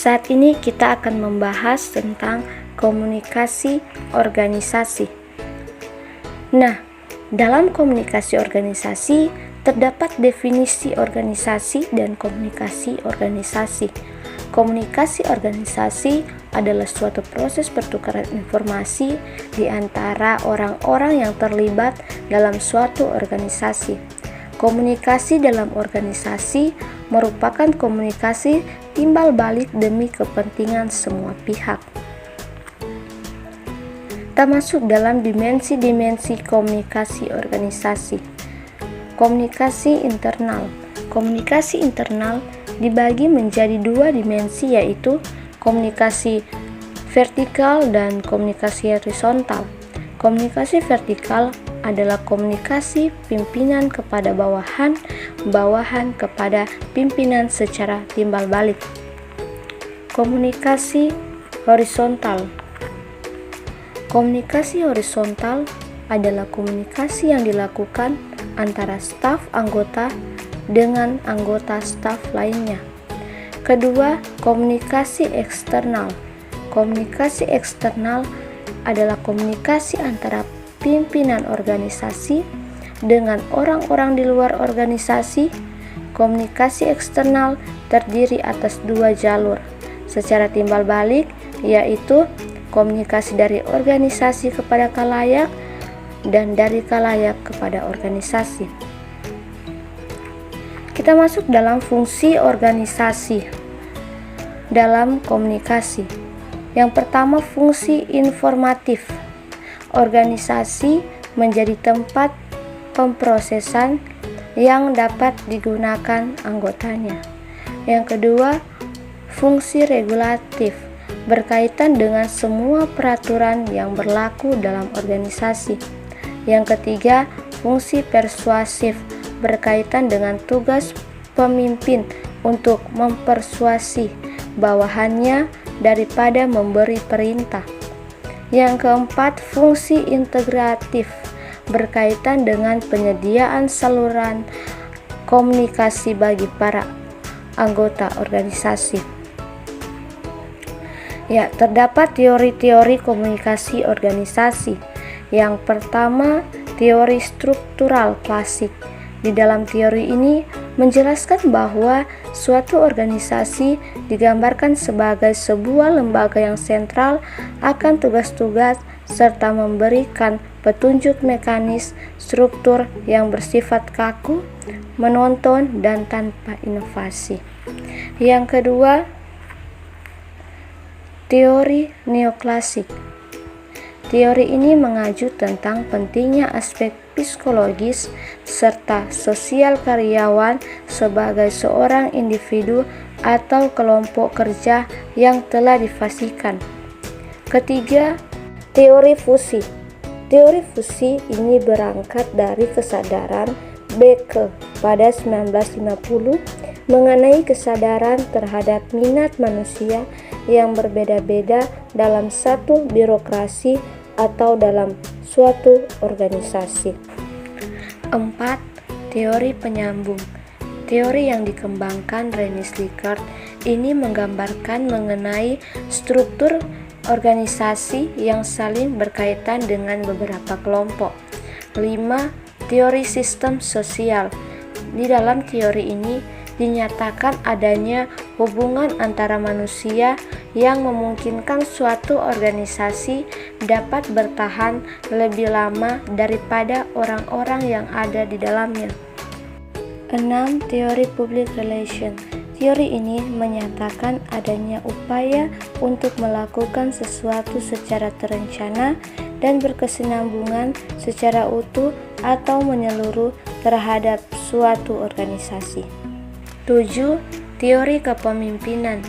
Saat ini kita akan membahas tentang komunikasi organisasi. Nah, dalam komunikasi organisasi terdapat definisi organisasi dan komunikasi organisasi. Komunikasi organisasi adalah suatu proses pertukaran informasi di antara orang-orang yang terlibat dalam suatu organisasi. Komunikasi dalam organisasi merupakan komunikasi timbal balik demi kepentingan semua pihak, termasuk dalam dimensi-dimensi komunikasi organisasi. Komunikasi internal. Komunikasi internal dibagi menjadi dua dimensi, yaitu komunikasi vertikal dan komunikasi horizontal. Komunikasi vertikal adalah komunikasi pimpinan kepada bawahan, bawahan kepada pimpinan secara timbal balik. Komunikasi horizontal. Komunikasi horizontal adalah komunikasi yang dilakukan antara staf anggota dengan anggota staf lainnya. Kedua, komunikasi eksternal. Komunikasi eksternal adalah komunikasi antara pimpinan organisasi dengan orang-orang di luar organisasi. Komunikasi eksternal terdiri atas dua jalur secara timbal balik, yaitu komunikasi dari organisasi kepada khalayak dan dari khalayak kepada organisasi. Kita masuk dalam fungsi organisasi dalam komunikasi. Yang pertama, fungsi informatif. Organisasi menjadi tempat pemrosesan yang dapat digunakan anggotanya. Yang kedua, fungsi regulatif, berkaitan dengan semua peraturan yang berlaku dalam organisasi. Yang ketiga, fungsi persuasif, berkaitan dengan tugas pemimpin untuk mempersuasi bawahannya daripada memberi perintah. Yang keempat, fungsi integratif, berkaitan dengan penyediaan saluran komunikasi bagi para anggota organisasi. Ya, terdapat teori-teori komunikasi organisasi. Yang pertama, teori struktural klasik. Di dalam teori ini menjelaskan bahwa suatu organisasi digambarkan sebagai sebuah lembaga yang sentral akan tugas-tugas serta memberikan petunjuk mekanis struktur yang bersifat kaku, menonton, dan tanpa inovasi. Yang kedua, teori neoklasik. Teori ini mengacu tentang pentingnya aspek psikologis serta sosial karyawan sebagai seorang individu atau kelompok kerja yang telah difasihkan. Ketiga, teori fusi. Teori fusi ini berangkat dari kesadaran Becker pada 1950 mengenai kesadaran terhadap minat manusia yang berbeda-beda dalam satu birokrasi atau dalam suatu organisasi. 4. Teori penyambung. Teori yang dikembangkan René Likert ini menggambarkan mengenai struktur organisasi yang saling berkaitan dengan beberapa kelompok. 5. Teori sistem sosial. Di dalam teori ini dinyatakan adanya hubungan antara manusia yang memungkinkan suatu organisasi dapat bertahan lebih lama daripada orang-orang yang ada di dalamnya. 6. Teori public relation. Teori ini menyatakan adanya upaya untuk melakukan sesuatu secara terencana dan berkesinambungan secara utuh atau menyeluruh terhadap suatu organisasi. 7. Teori kepemimpinan.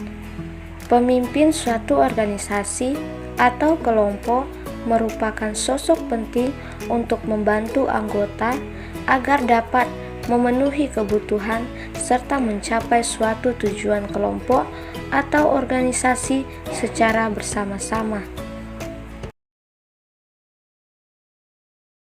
Pemimpin suatu organisasi atau kelompok merupakan sosok penting untuk membantu anggota agar dapat memenuhi kebutuhan serta mencapai suatu tujuan kelompok atau organisasi secara bersama-sama.